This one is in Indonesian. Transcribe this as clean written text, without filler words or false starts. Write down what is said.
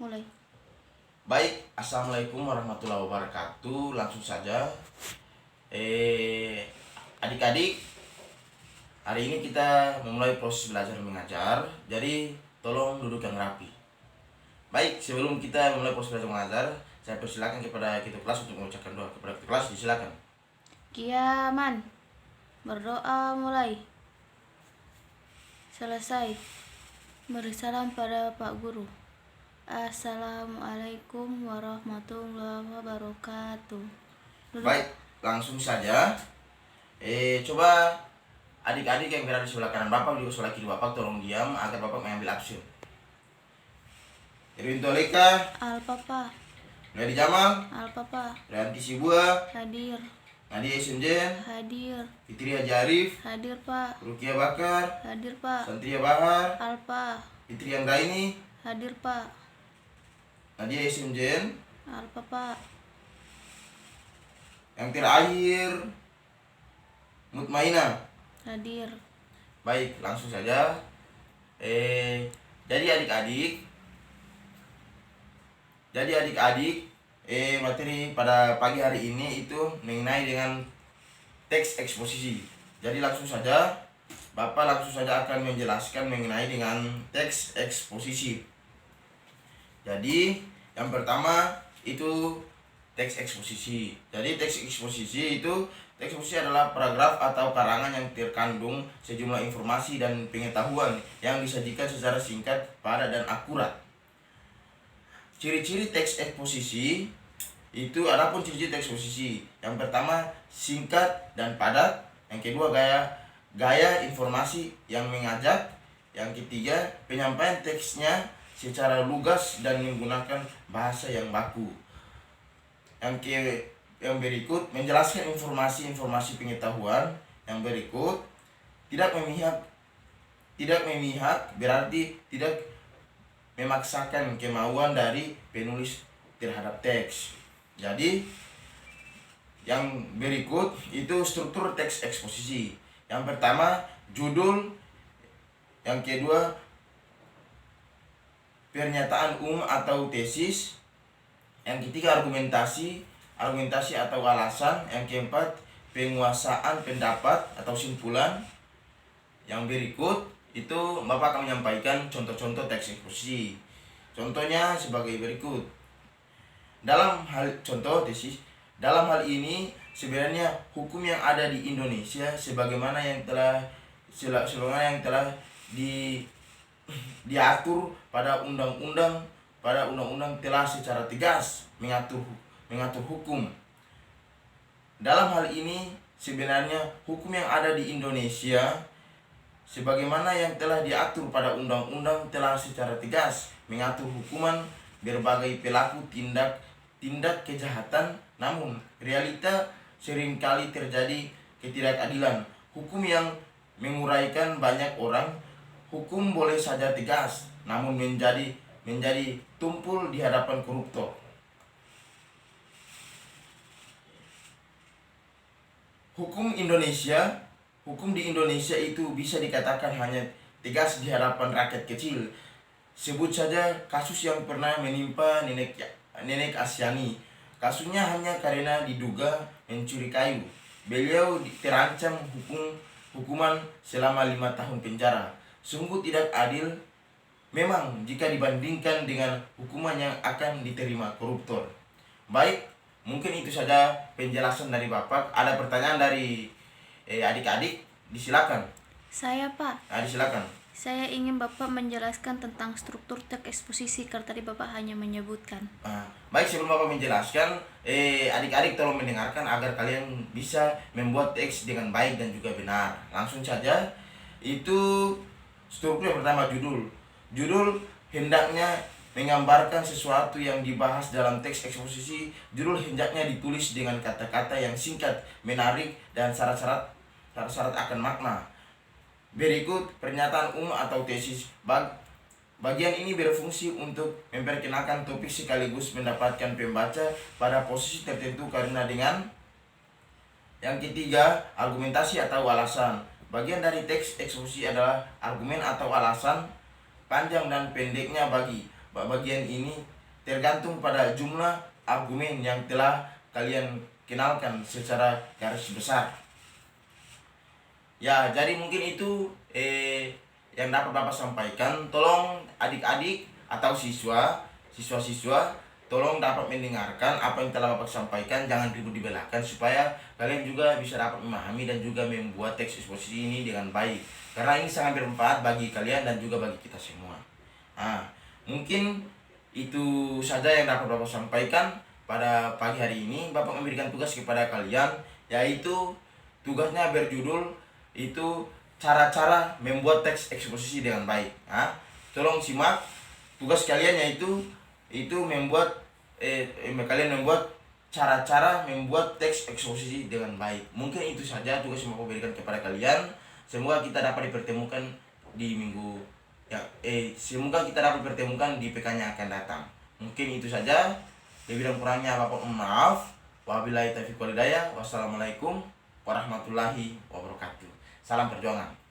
Mulai. Baik, assalamualaikum warahmatullahi wabarakatuh. Langsung saja, adik-adik, hari ini kita memulai proses belajar mengajar. Jadi tolong duduk yang rapi. Baik, sebelum kita memulai proses belajar mengajar, saya persilakan kepada ketua kelas untuk mengucapkan doa. Kepada ketua kelas, disilakan. Kiaman. Berdoa mulai. Selesai. Beri salam pada Pak Guru. Assalamualaikum warahmatullahi wabarakatuh. Duduk. Baik, langsung saja. Coba adik-adik yang berada di sebelah kanan Bapak juga sebelah kiri Bapak tolong diam agar Bapak mengambil absen. Irwin Toleka, Al-Papa. Nadi Jamal, Al-Papa. Rianti Sibua, Hadir. Nadia Senjen, Hadir. Fitri Hajarif, Hadir Pak. Rukia Bakar, Hadir Pak. Santria Bahar, Alpa. Fitri Anggraini, Hadir Pak. Nadia Senjen. Al-Papa. Yang terakhir Mutmaina. Hadir. Baik, langsung saja. Jadi adik-adik, materi pada pagi hari ini itu mengenai dengan teks eksposisi. Jadi langsung saja, Bapak langsung saja akan menjelaskan mengenai dengan teks eksposisi. Jadi yang pertama itu teks eksposisi. Jadi teks eksposisi adalah paragraf atau karangan yang terkandung sejumlah informasi dan pengetahuan yang disajikan secara singkat, padat dan akurat. Ciri-ciri teks eksposisi itu adapun ciri-ciri teks eksposisi. Yang pertama singkat dan padat. Yang kedua gaya informasi yang mengajak. Yang ketiga penyampaian teksnya secara lugas dan menggunakan bahasa yang baku. Yang berikut menjelaskan informasi pengetahuan. Yang berikut tidak memihak berarti tidak memaksakan kemauan dari penulis terhadap teks. Jadi yang berikut itu struktur teks eksposisi. Yang pertama judul, yang kedua pernyataan umum atau tesis, yang ketiga argumentasi atau alasan, yang keempat penguasaan pendapat atau simpulan. Yang berikut itu Bapak akan menyampaikan contoh-contoh teks eksposisi. Contohnya sebagai berikut. Dalam hal ini sebenarnya hukum yang ada di Indonesia sebagaimana yang telah diatur pada undang-undang telah secara tegas mengatur hukum. Dalam hal ini sebenarnya hukum yang ada di Indonesia sebagaimana yang telah diatur pada undang-undang telah secara tegas mengatur hukuman berbagai pelaku tindak kejahatan, namun realita seringkali terjadi ketidakadilan. Hukum yang menguraikan banyak orang. Hukum boleh saja tegas, namun menjadi tumpul di hadapan koruptor. Hukum di Indonesia itu bisa dikatakan hanya tegas di hadapan rakyat kecil. Sebut saja kasus yang pernah menimpa Nenek Asyani. Kasusnya hanya karena diduga mencuri kayu. Beliau terancam hukuman selama 5 tahun penjara. Sungguh tidak adil memang jika dibandingkan dengan hukuman yang akan diterima koruptor. Baik, mungkin itu saja penjelasan dari Bapak. Ada pertanyaan dari adik-adik? Disilakan. Saya Pak. Disilakan. Saya ingin Bapak menjelaskan tentang struktur teks eksposisi karena tadi Bapak hanya menyebutkan. Baik, sebelum Bapak menjelaskan, adik-adik tolong mendengarkan agar kalian bisa membuat teks dengan baik dan juga benar. Langsung saja, itu struktur yang pertama judul. Judul hendaknya menggambarkan sesuatu yang dibahas dalam teks eksposisi. Judul hendaknya ditulis dengan kata-kata yang singkat, menarik, dan syarat-syarat akan makna. Berikut pernyataan umum atau tesis. Bagian ini berfungsi untuk memperkenalkan topik sekaligus mendapatkan pembaca pada posisi tertentu karena dengan. Yang ketiga, argumentasi atau alasan. Bagian dari teks eksposisi adalah argumen atau alasan. Panjang dan pendeknya bagian ini tergantung pada jumlah argumen yang telah kalian kenalkan secara garis besar. Ya, jadi mungkin itu yang dapat Bapak sampaikan. Tolong adik-adik atau siswa-siswa tolong dapat mendengarkan apa yang telah Bapak sampaikan, jangan ribut dibelakang supaya kalian juga bisa dapat memahami dan juga membuat teks eksposisi ini dengan baik. Karena ini sangat bermanfaat bagi kalian dan juga bagi kita semua. Nah, mungkin itu saja yang dapat Bapak sampaikan pada pagi hari ini. Bapak memberikan tugas kepada kalian, yaitu tugasnya berjudul itu cara-cara membuat teks eksposisi dengan baik. Nah, tolong simak tugas kalian, yaitu membuat kalian membuat cara-cara membuat teks eksposisi dengan baik. Mungkin itu saja tugas yang Bapak berikan kepada kalian. Semoga kita dapat dipertemukan di minggu ya semoga kita dapat dipertemukan di PK yang akan datang. Mungkin itu saja. Lebih dan kurangnya Bapak mohon maaf. Wabillahi taufiq wal hidayah. Wassalamualaikum warahmatullahi wabarakatuh. Salam perjuangan.